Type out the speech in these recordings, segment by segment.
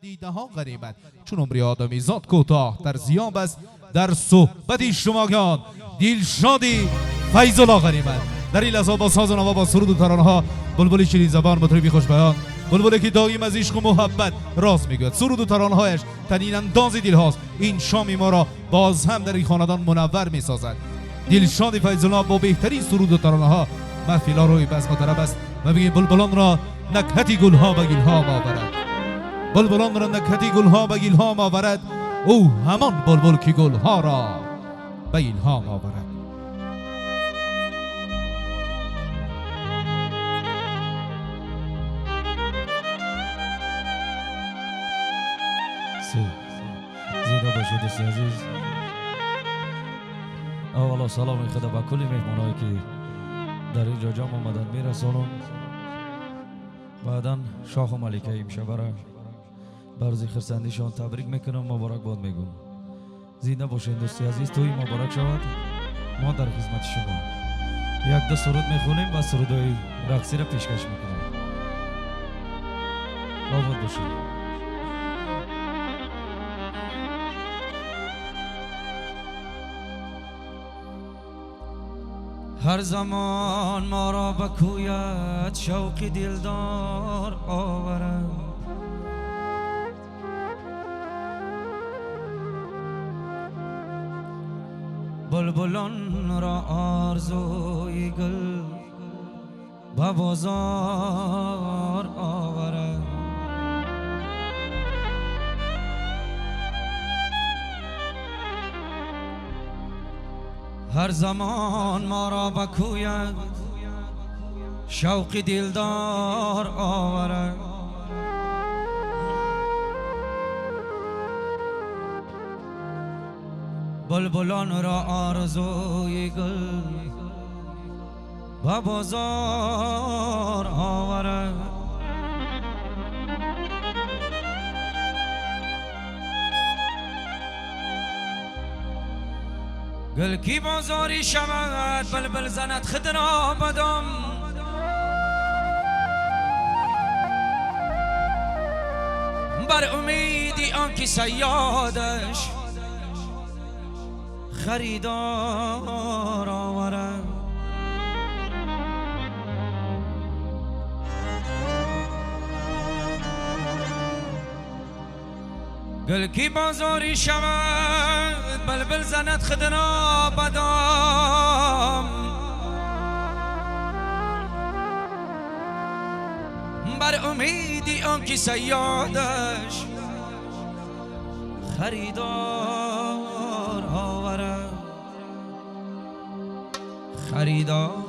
دیده ها غریبت چون عمری آدمی زاد کوتاه در زیاب است در صحبتی شماگان دلشادی فیض الله غریبت در این لحظه با ساز و نوا با سرود و ترانه ها بلبلی شیرین زبان مطربی خوش بیان بلبلی که دایم از عشق و محبت راز میگوید سرود و ترانه هایش تنین انداز دل هاست این شام ما را باز هم در این خاندان منور میسازد دلشاد فیض الله با بهترین سرود و ترانه ها محفل ها روی بزم طرب است و میگه بلبلان را نکهتی گل ها به گلهام آورد بلبلان را نکهتی گل ها به گلهام آورد او همان بلبل که گل ها را به الهام آورد زنده باشید دوستی عزیز. اولا سلام خدا به کل مهمانایی که در اینجا جمع آمدن میرسانم. بعدا شاه و ملکه امشب را برز خرسندیشان تبریک میکنم، مبارکباد میگم. زنده باشید دوستی عزیز، توی مبارک شود. ما در خدمت شما یک دو سرود میخونیم و سرودهای رقصی را پیشکش میکنیم. آباد باشید. هر زمان ما را به کویت شوق دلدار آورد بلبلان را آرزوی گل به بازار آورد هر زمان ما را به کویت شوق دلدار آورد بلبلان را آرزوی گل به بازار آورد گل کی بازاری شود بلبل زند خود را بدم بر امیدی آنکه صیادش خریدار آورد گل کی بازاری شود بلبل زند خود را بدم بر امیدی آنکه صیادش خریدار آورد خریدار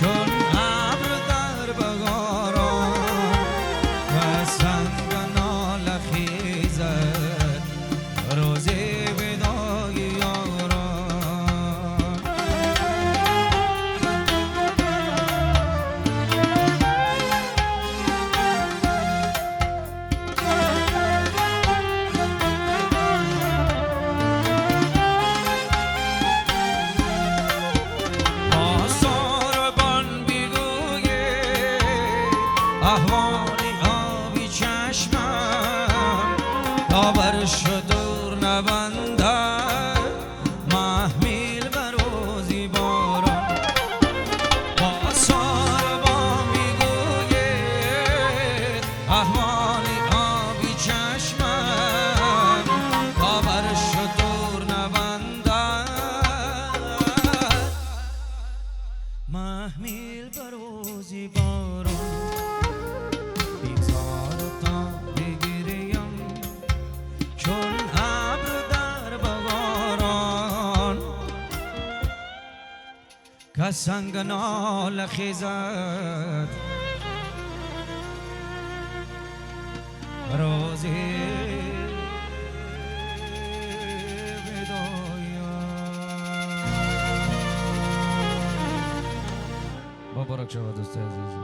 چون ابر در بهاران و سنگ ناله خیزد روز وداع یاران. احوالی آبی چشمم داور شدور نبندد محمیل بر روزی باران. با ساربان میگوید احوالی آبی چشمم داور شدور نبندد محمیل بر روزی باران. که سنگ ناله خیزد روزی وداع. مبارک شود دوست عزیز.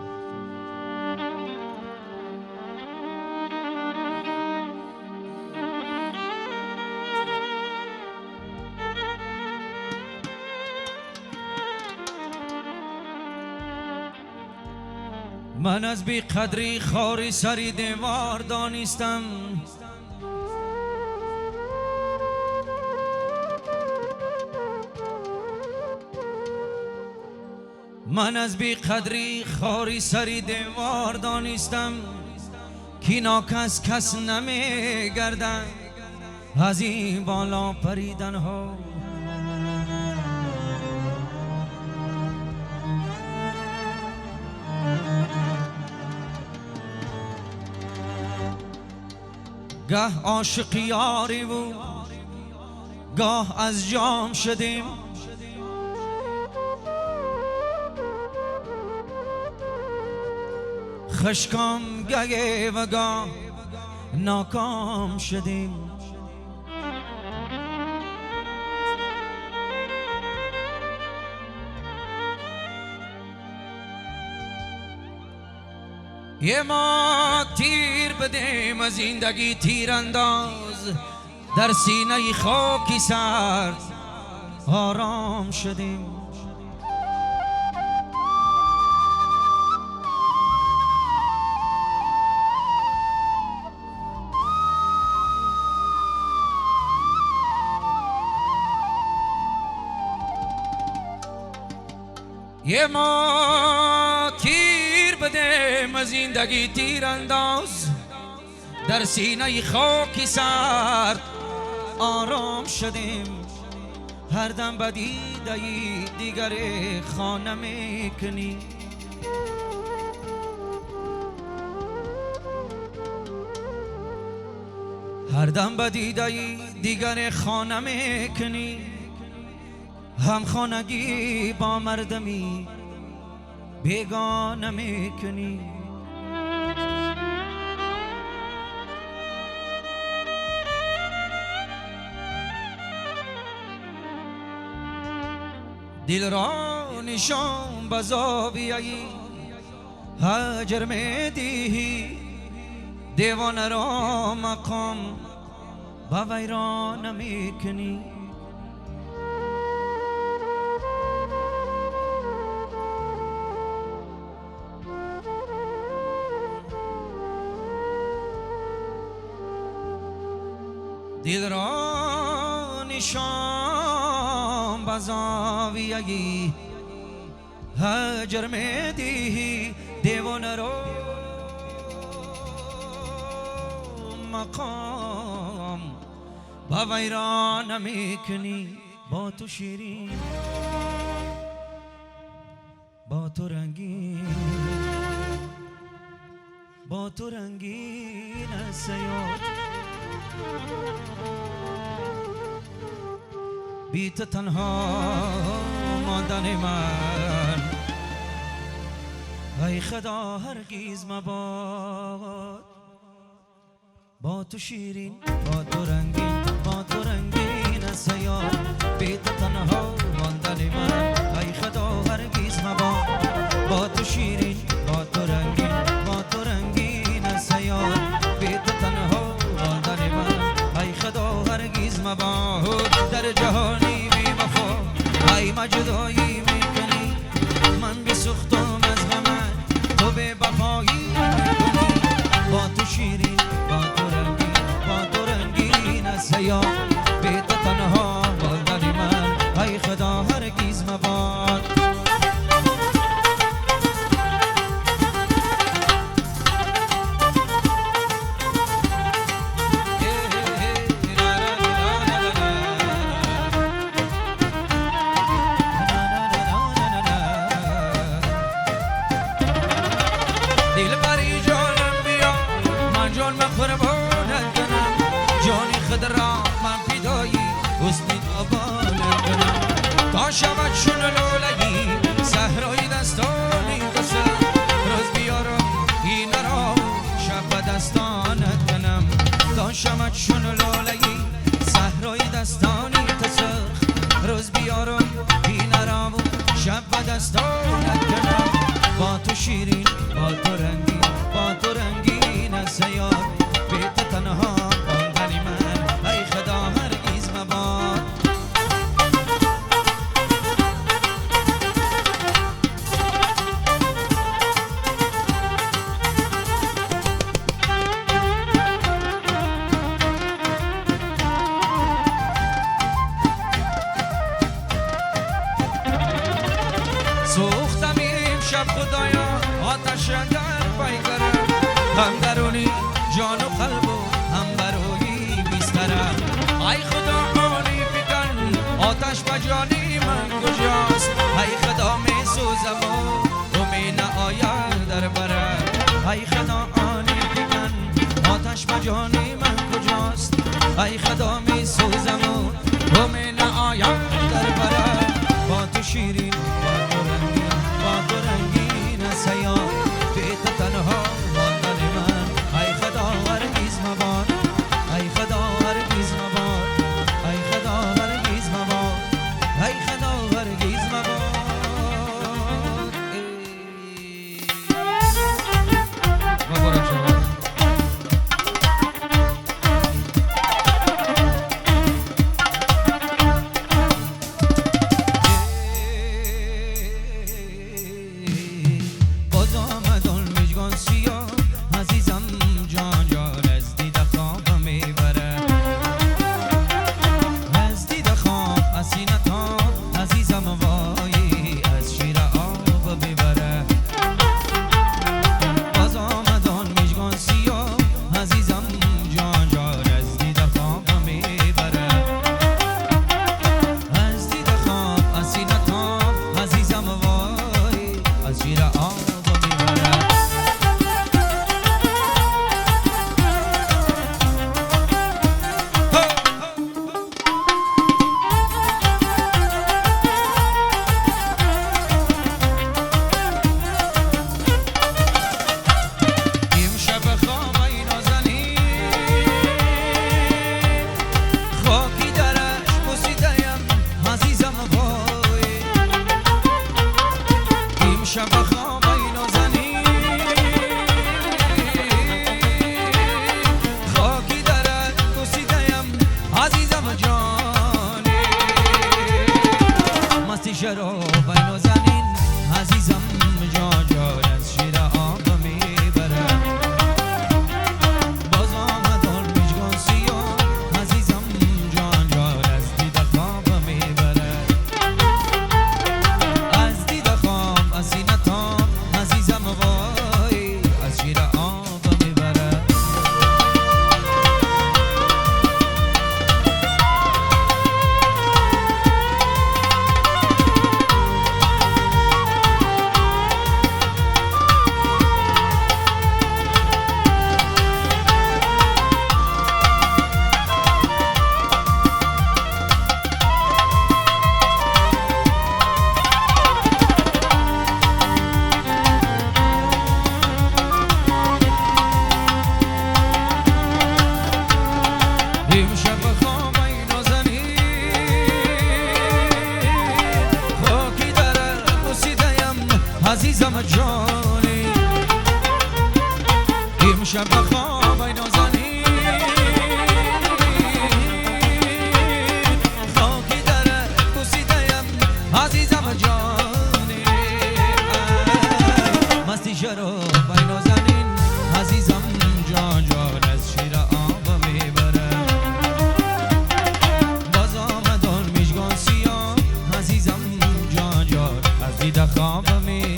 من از بی قدری خاری سری دیوار دانستم، من از بی قدری خاری سری دیوار دانستم کی ناکس کس نمی گردن از این بالا پریدن ها. گاه عاشق یاری بود گاه از جام شدیم، خشکام گه و گاه ناکام شدیم. یه ما تیر بدیم از زندگی تیرانداز در سینه خاکی سرد آرام شدیم. یه ما تیر بدیم از زندگی تیرانداز در سینه خاکی سرد آرام شدیم. هر دم بدیده دیگر خانه میکنی، هر دم بدیده دیگر خانه میکنی. هم خانگی با مردمی بیگانه میکنی. دل را نشان به زاویه‌ای هجر میدهی، دیوانه را مقام به ویرانه میکنی. دل را نشان به زاویه‌ای هجر میدهی، دیوانه را مقام به ویرانه میکنی. با تو شیرین با تو رنگین، با تو رنگین است حیات. بی تو تنها ماندن من ای خدا هرگز مباد با تو شیرین با تو رنگین با تو رنگین از سیار بی تو تنها ماندن من ای خدا هرگز مباد با تو شیرین با تو رنگین با تو رنگین از سیار بی تو تنها ماندن من ای خدا هرگز مباد در جهانی بی وفا ای مجدایی میکنی من بسوختم از غمت تو به وفایی میکنی با تو شیرین با تو رنگین با تو رنگین از سیاه بی تو تنها ماندن من ای خدا هرگز مباد دل بری جانم بیا من جان قربانت کنم جانی خود را من فدایی حسنی آبانت کنم تا شود چون لولگی صحرای دستانی دست روز بیارم این را شب دستانت کنم تا شود چون لولگی صحرای دستانی دست روز بیارم این را شب دستانت کنم با تو شیرین با تو رنگین با تو رنگین از سیار بی تو تنها ماندن من ای خدا هرگز مباد سوختم شب خدایا آتش در پیکرم هم درونی جان و قلب و هم برای بیسترم ای خدا آنی فکن آتش بجانی من کجاست ای خدا می سوزم و می نآید در برم ای خدا آنی فکن آتش بجانی من کجاست ای خدا می سوزم و می نآید در برم با تو شیرین با تو رنگین با تو رنگین سیاه بی تو تنها ماندن من ای خدا هرگز مباد ای خدا هرگز مباد ای خدا هرگز مباد ای خدا هرگز مباد مبارک شما عزیزم جانی امشب بخوابای نازنین خاکی در بوسیده‌ام عزیزم جانی مستی شرابای نازنین عزیزم جان جان از شیر آب میبره باز آمد آن میشگان سیاه عزیزم جان جان از دیده خواب می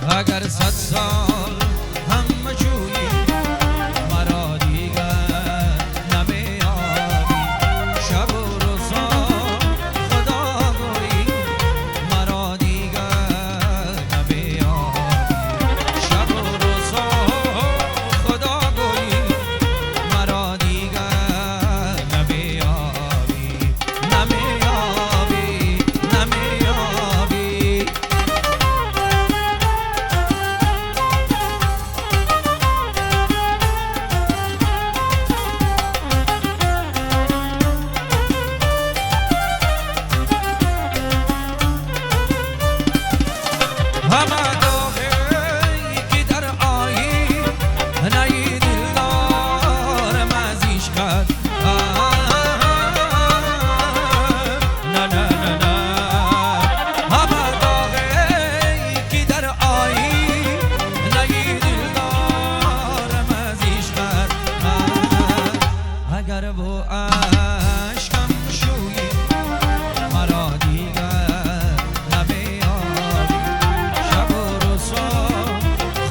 اگر 100 سال هم جویی مرا دیگر نمیابی شب و روزا خدا گویی مرا دیگر نمیابی شب و روزا خدا گویی مرا دیگر نمیابی نمیابی نمیابی همه داغی که در آیی نهی دلدارم از عشقت نه نه نه نه همه داغی که در آیی نهی دلدارم از عشقت اگر با عشقم شویی مرا دیگر نمیابی شب و روزا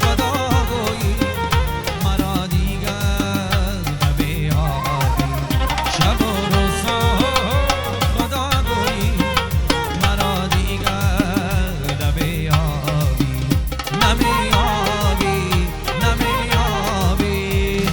خدا گویی مرا دیگر نمیابی شب و روزا خدا گویی مرا دیگر نمیابی نمیابی نمیابی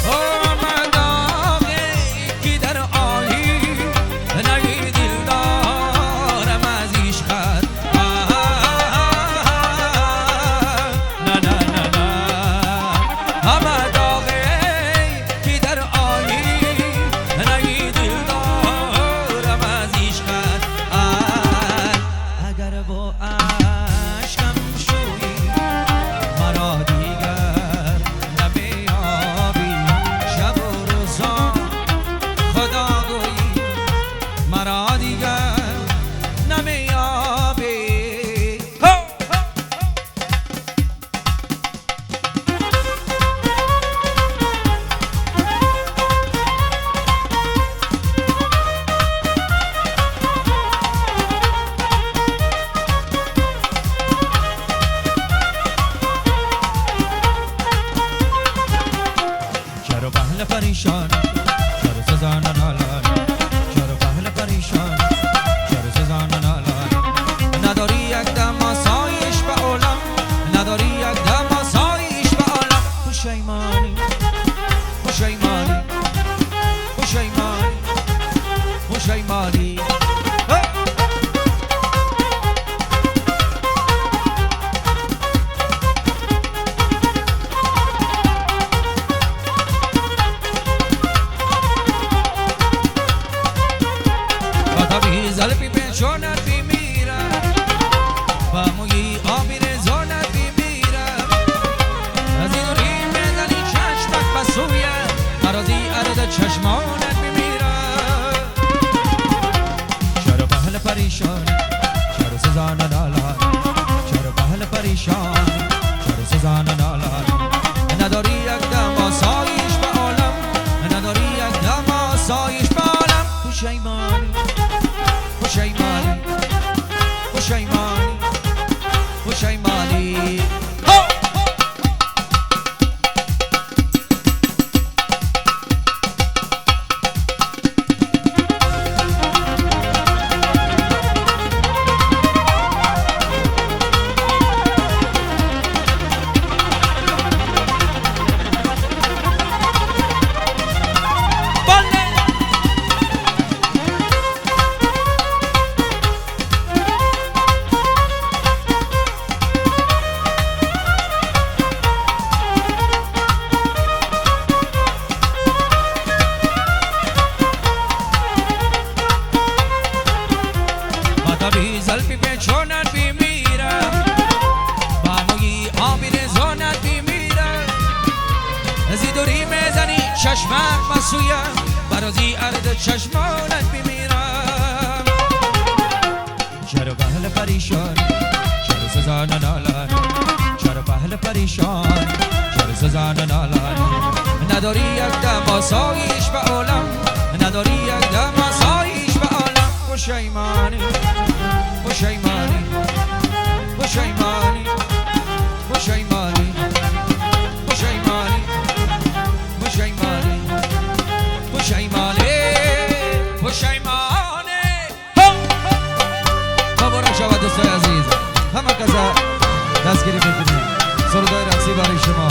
آمد آقی که در آیی نهی دلدارم از عشقت نه نه نه نه آمد آقی که در آیی نهی دلدارم از عشقت اگر با عشقم شویی مرا دیگر نمیابی شب و روزا خدا گویی مرا دیگر نمیابی چرا بهل پریشان چرا سزان نالان چرا بهل پریشان چرا سزان نالان نداری یک دم آسایش به عالم نداری یک دم آسایش به عالم پشیمانی پشیمانی پشیمانی پشیمانی زلپی پنشانت بیمیرم با موی آبی رزانت بیمیرم از این دوری میزنی چشمت بسویم مرازی عرض چشمانت بیمیرم چرا بهل پریشان چرا سزان نالان چرا بهل پریشان چرا سزان نالان نداری یک دم آسایش به عالم نداری یک دم آسایش به عالم پشیمانی پشیمانی پشیمانی پشیمانی چشمک مسویم برازی ارد چشمانت بمیرم چرا بهل پریشان چرا سزان نالان چرا بهل پریشان چرا سزان نالان نداری یک دم آسایش به عالم نداری یک دم آسایش به عالم پشیمانی پشیمانی پشیمانی پشیمانی پشیمانی پشیمانی پشیمانی پشیمانی مبارک شود دوستای عزیز همه کسا دستگیری میکنیم سرودای رقصی برای شما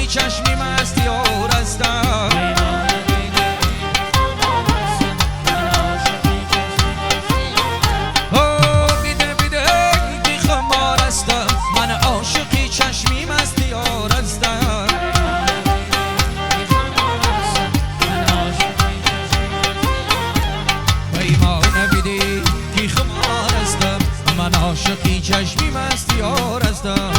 چشمی مستی آور هستم بیده بیده بی خمار هستم من عاشقی چشمی مستی آور هستم پیمان بیده بی خمار هستم من عاشقی چشمی مستی آور هستم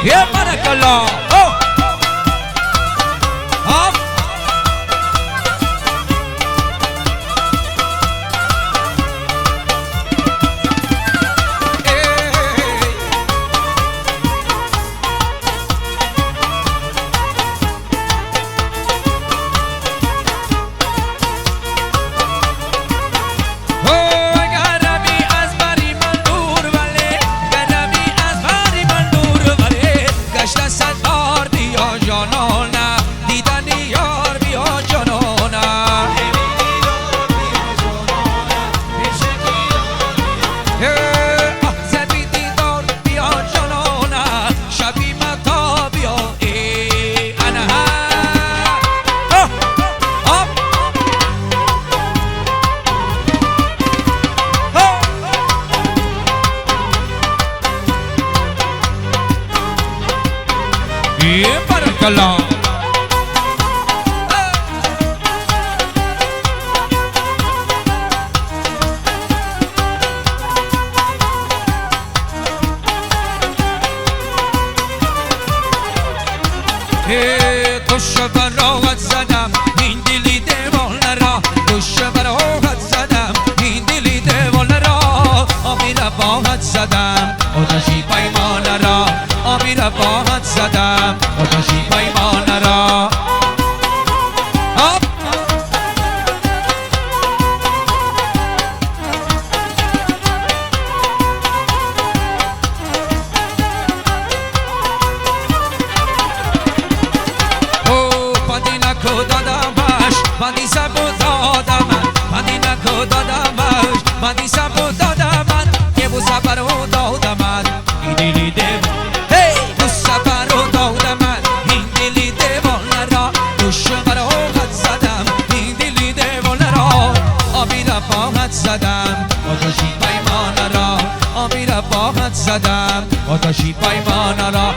ये बरकल्ला आप ये बरकल्ला دوش زدم این دلی دیوانه دوش زدم این دلی دیوانه آبی رفاقت زدم آتشی پیمانه را آبی رفاقت زدم آتشی پیمانه را بندی سبو دادم بندی نکو دادمش بندی سبو دادم که بو سفر رو دادم این دلی دیوان هی بو سفر رو دادم این دلی دیوان را دوشم رو خط زدم این دلی دیوان را آبی رفاقت زدم آتشی پیمان را آبی رفاقت زدم آتشی پیمان را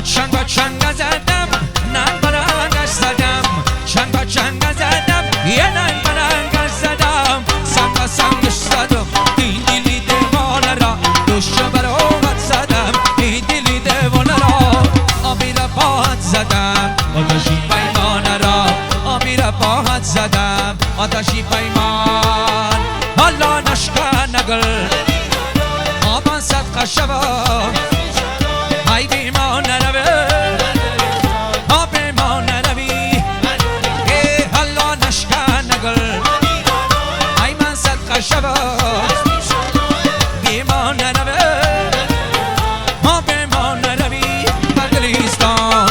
چنگ با چنگ زدم ننگ برنگش زدم چنگ با چنگ زدم یه ننگ برنگش زدم سنگ سنگش زدم این دلی دیوانه را دوشم برات زدم این دلی دیوانه را آبی رفاقت زدم آتشی پیمانه را آبی رفاقت زدم آتشی پیمان حالا نشکن نگل آبان صدقه شوا ای بیمان نروی آب بیمان نروی ای حالا نشکن نگل ای من صدقه شوا بیمان نروی آب بیمان نروی بدلیستان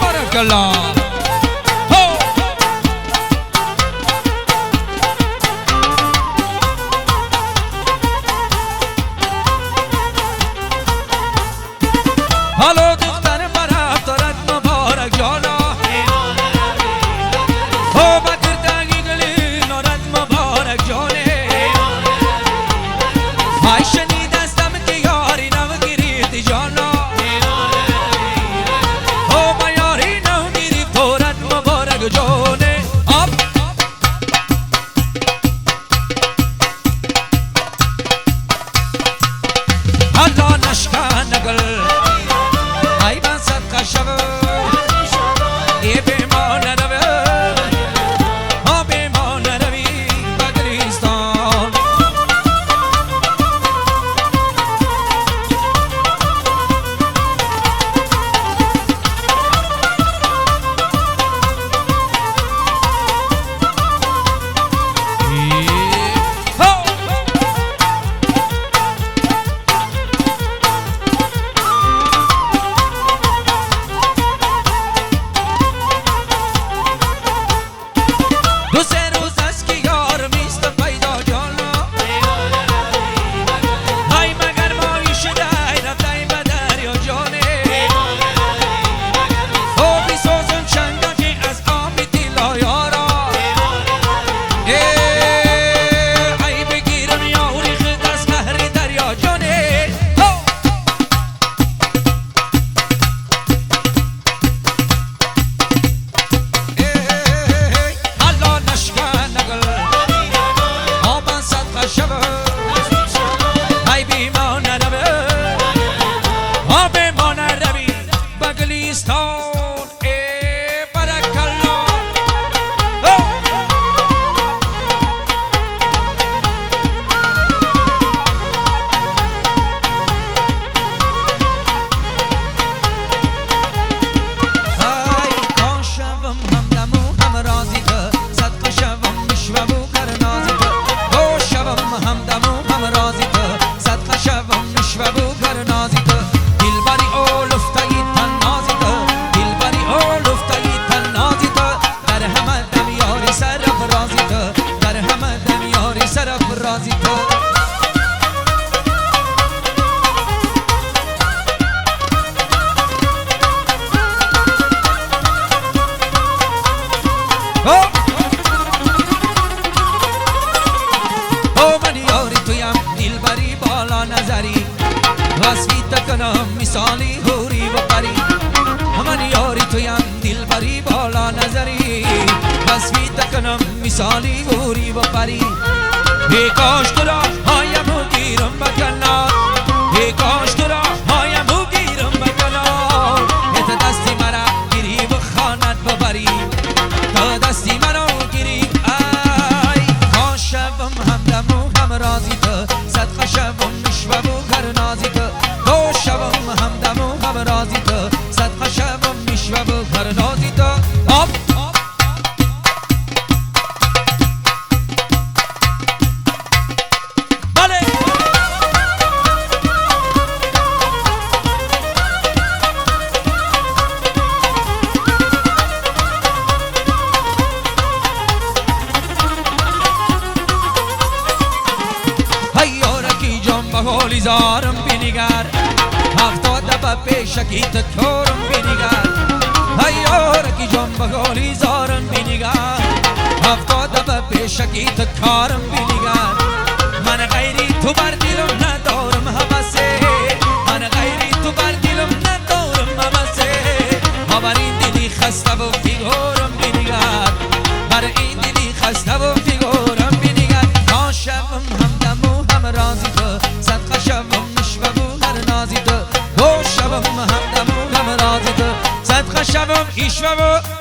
بارکالله حالا دختر برفتارت مبارک جانا او بکر دقیقلی نارت مبارک جانه های شنید استم که یاری نو گریفتی جانا او با یاری نو گریفت تورت مبارک جانه حالا نشکن نگل من یاری تویم دلبری بالا نظری وصفیت کنم مثالی هوری و پری من یاری تویم دلبری بالا نظری وصفیت کنم مثالی هوری و پری ای کاش تو را هایمو گیرم بکنار ای کاش تو را هایمو گیرم بکنار تا دستی مرا گیری و خانت ببری تا دستی مرا گیری ای کاش شبم همدم و هم رازی تو صدقه شبم مشوب و گرنازی تو کاش شبم همدم و هم رازی تو صدقه شبم مشوب و گرنازی تو بهولی زارم بینیگر هفتاد با پیشکی تکورم بینیگر هیارکی جان بهولی زارم بینیگر هفتاد با پیشکی تکارم بینیگر من غیری تو بر دلم ندارم همسه من غیری تو بر دلم ندارم همسه ها بر این دلی خسته و فیگورم بینیگر بر این دلی خسته و فیگورم بینیگر تا شبم همدم و هم رازی تو صدقه شبم مشوب و گرنازی تو گو شبم همدم و هم رازی تو صدقه شبم ایشوب و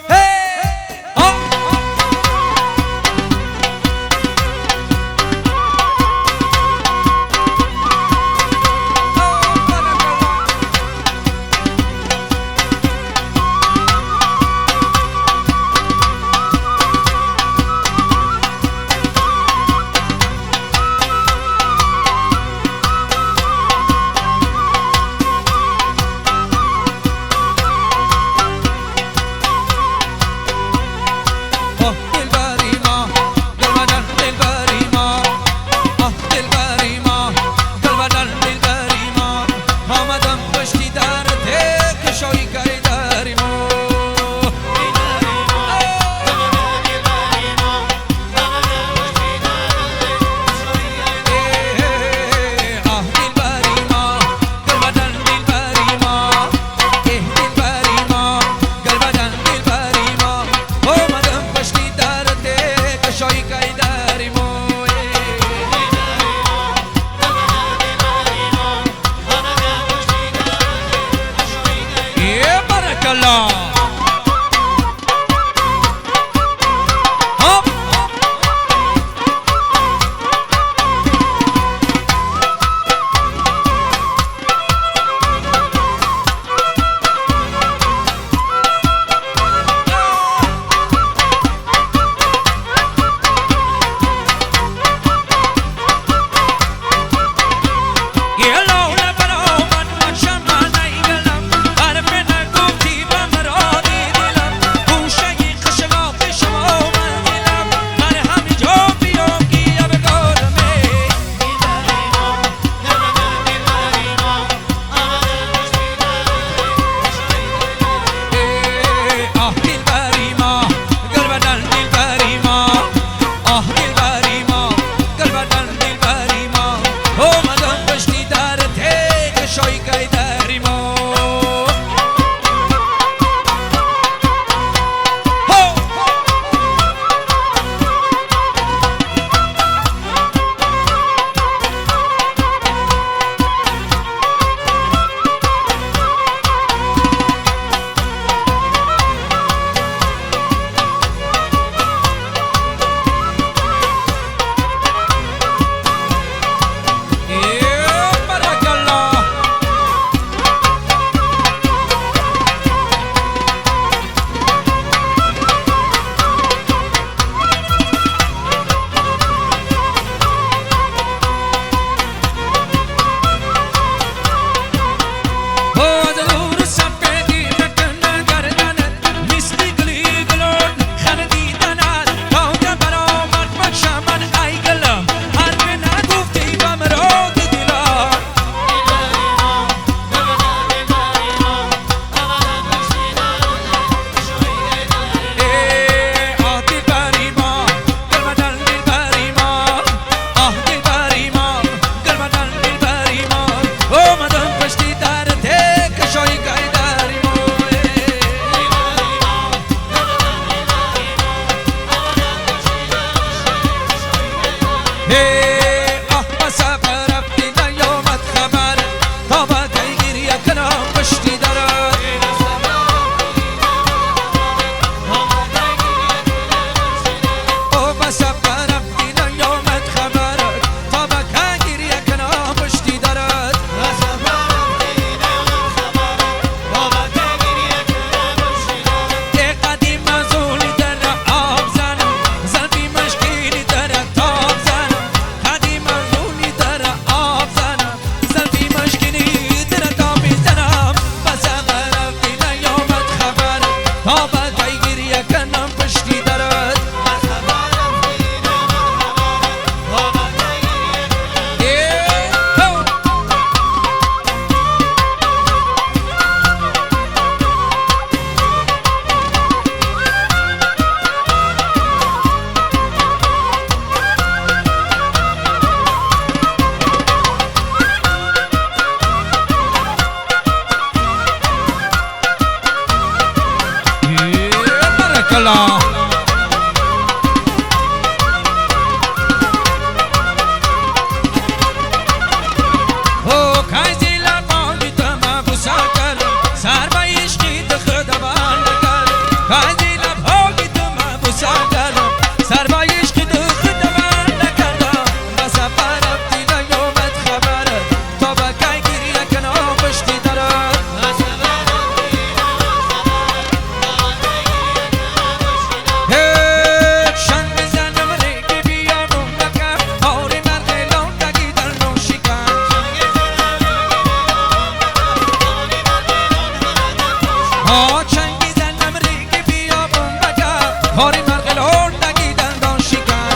خاری مرغلون نگی دندان شکن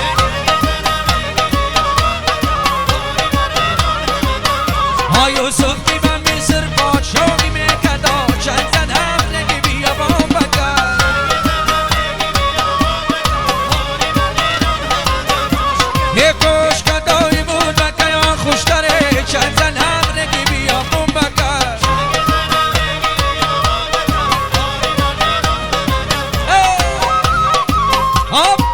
ها یوسف بی من مصر پادشاهی میکدا چند زدم نگی بیا بام بکن یک کش کدایی بود و که یا خوشتره چند زدم نگی بیا بام بکن Up!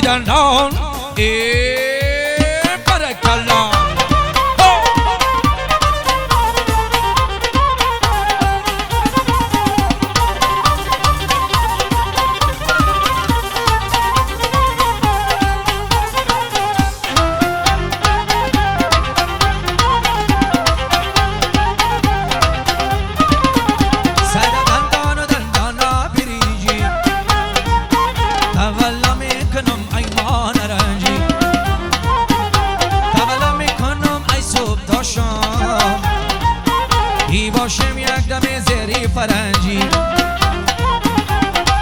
Dondon, barakallah. باشم یک دم زری فرنجی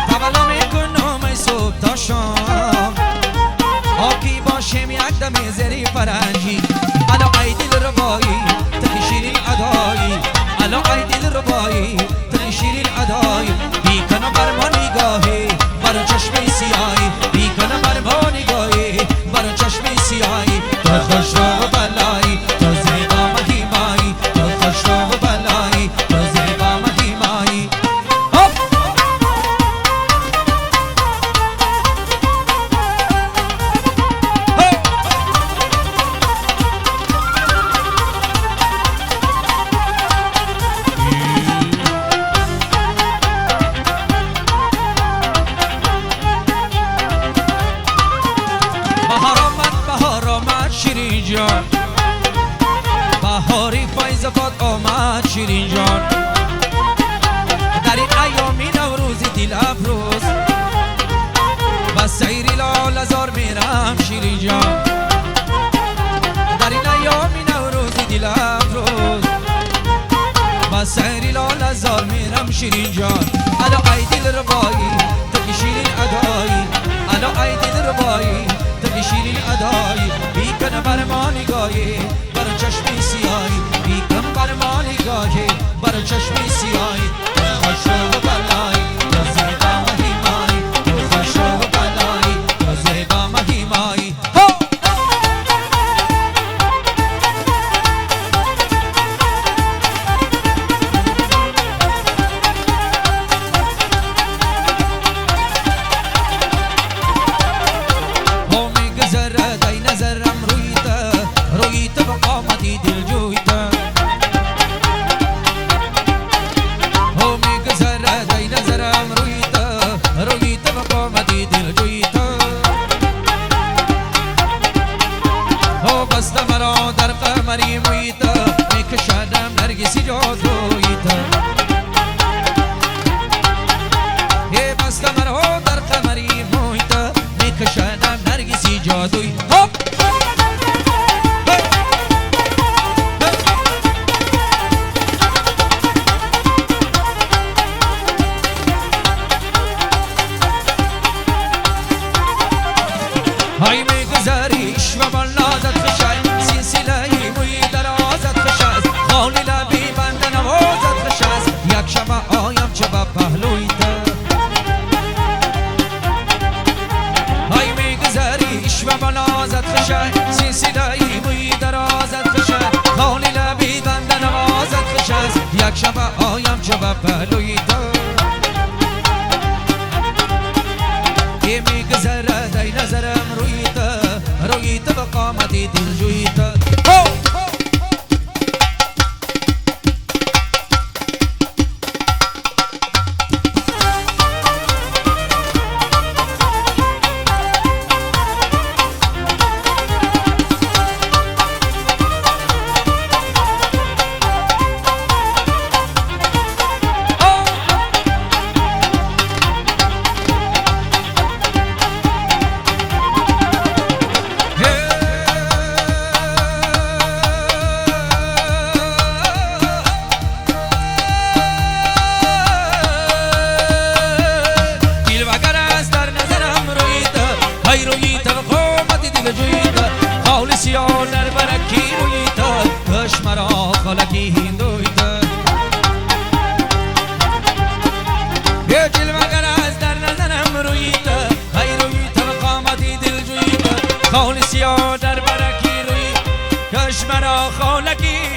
تولا میکنم ای صبح تا شام آکی باشم یک دم زری فرنجی الا ای دل ربایی تکی شیرین ادایی الا ای دل ربایی تکی شیرین ادایی بیکنم بر ما نگاهی برا چشم سیاهی بیکنم بر ما نگاهی برا چشم سیاهی تو خوش رو بلایی تو زیبا مهیمایی تو خوش رو بلایی تو زیبا مهیمایی بهار آمد شیرین جان بهاری فایز باد آمد شیرین جان در این ایامی نوروزی دل افروز و سیری لال زار میرم شیرین جان در این ایامی نوروزی دل افروز و سیری لال زار میرم شیرین جان الا ای دل ربایی تکی شیرین ادایی الا ای دل ربایی تکی شیرین ادایی بیکن بر ما نگاهی بر چشمی سیاهی بیکن بر ما نگاهی بر چشمی سیاهی خوش و بلایی تو زیبا مهیمایی تو خوش و بلایی تو زیبا مهیمایی و بالازت خشای سلسله موی درازت خشاست خالی لبی بند نوازت خشاست یک شب آیم چه با پهلوی ده های میگذری و بالازت خشای سلسله موی درازت خشاست خالی لبی بند نوازت خشاست یک شب آیم چه با پهلوی ده میگذره دی نظرم رویت به قامتی دلجویت سیاه در برکی رویت کش مرا خالکی هندویت یه جلوگر از در نظرم رویت های رویت و قامتی دل جویت خال سیاه در برکی رویت کش مرا خالکی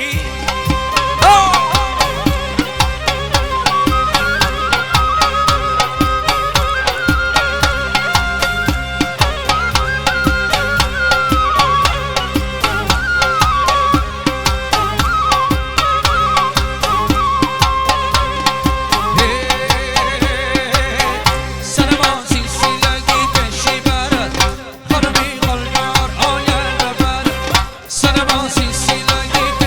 Seni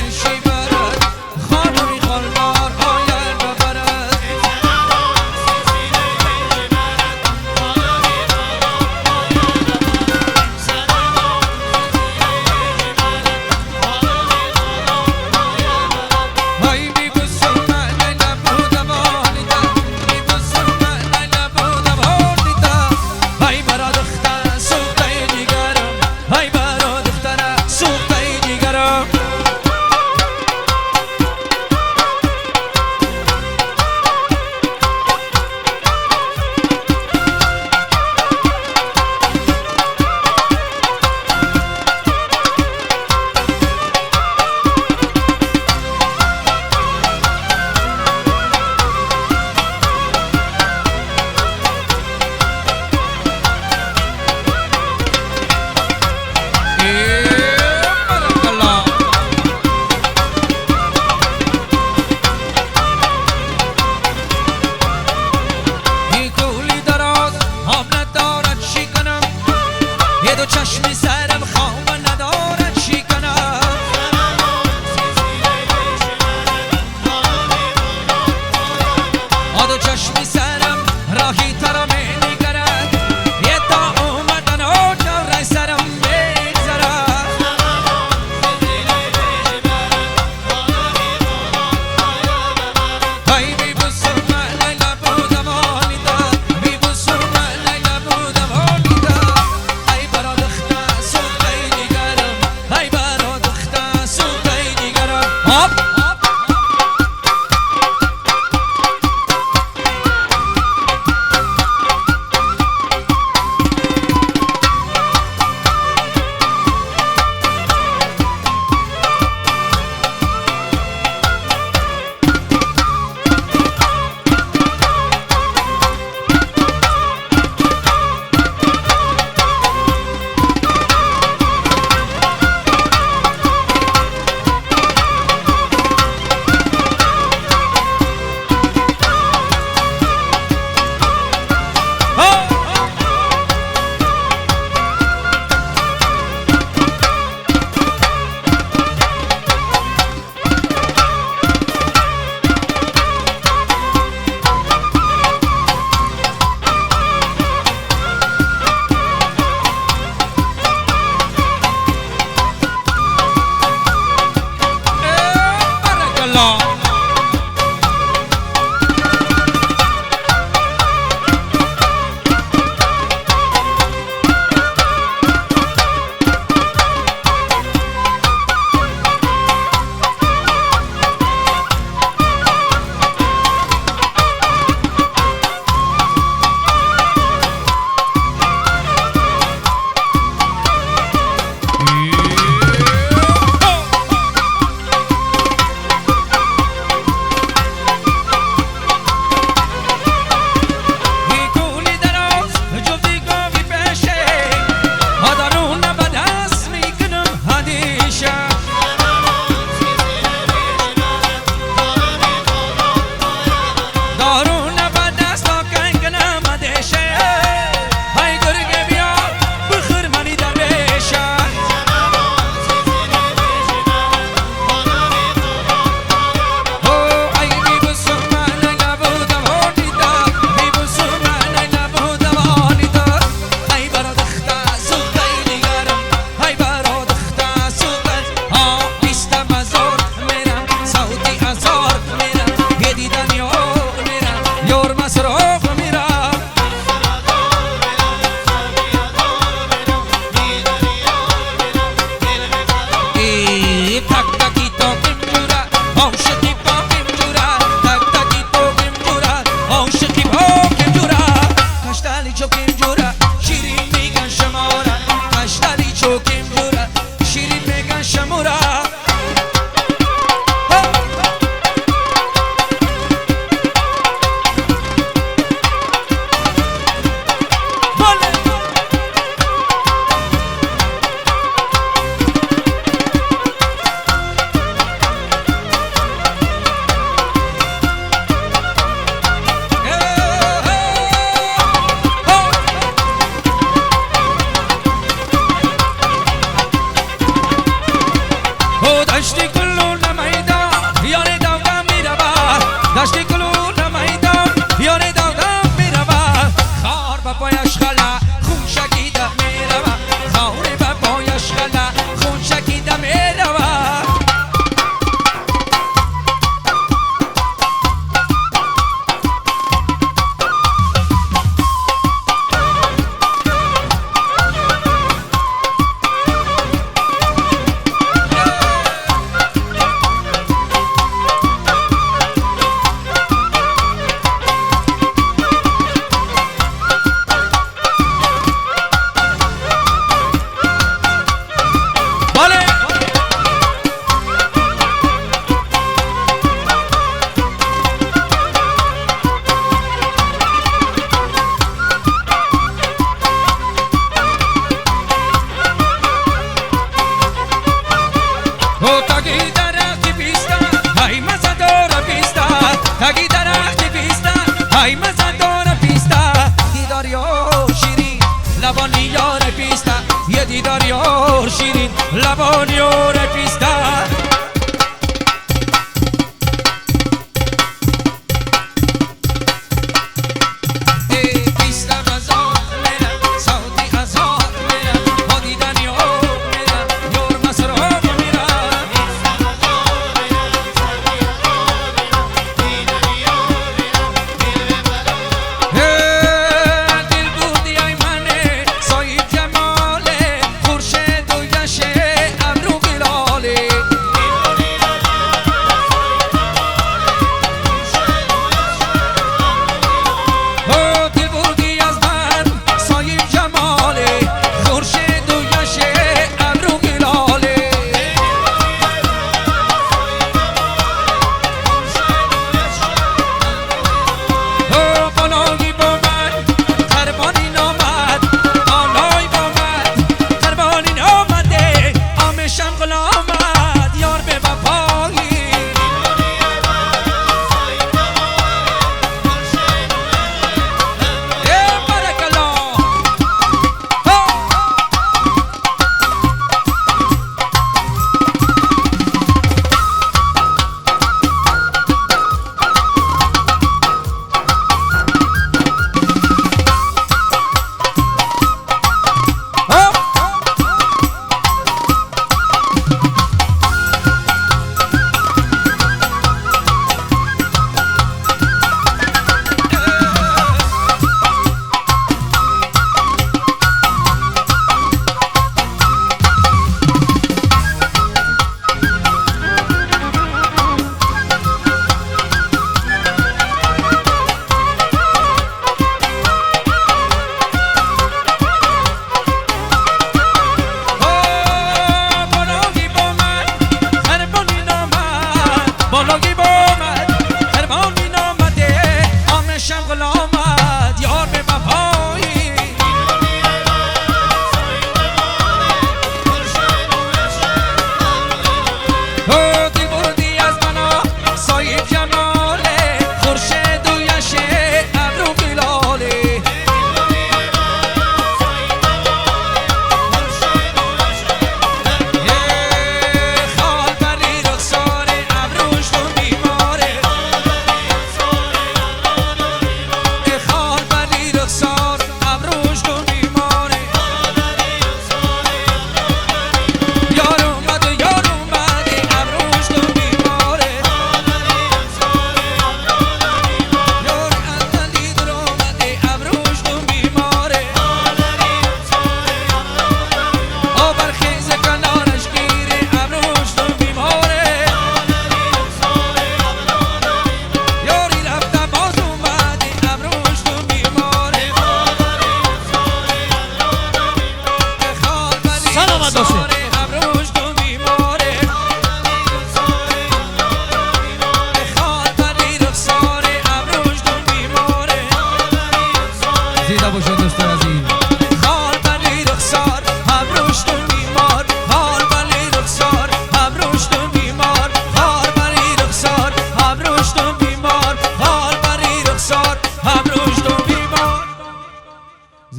زبانی و رفیستر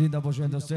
زنده باشین دوستان.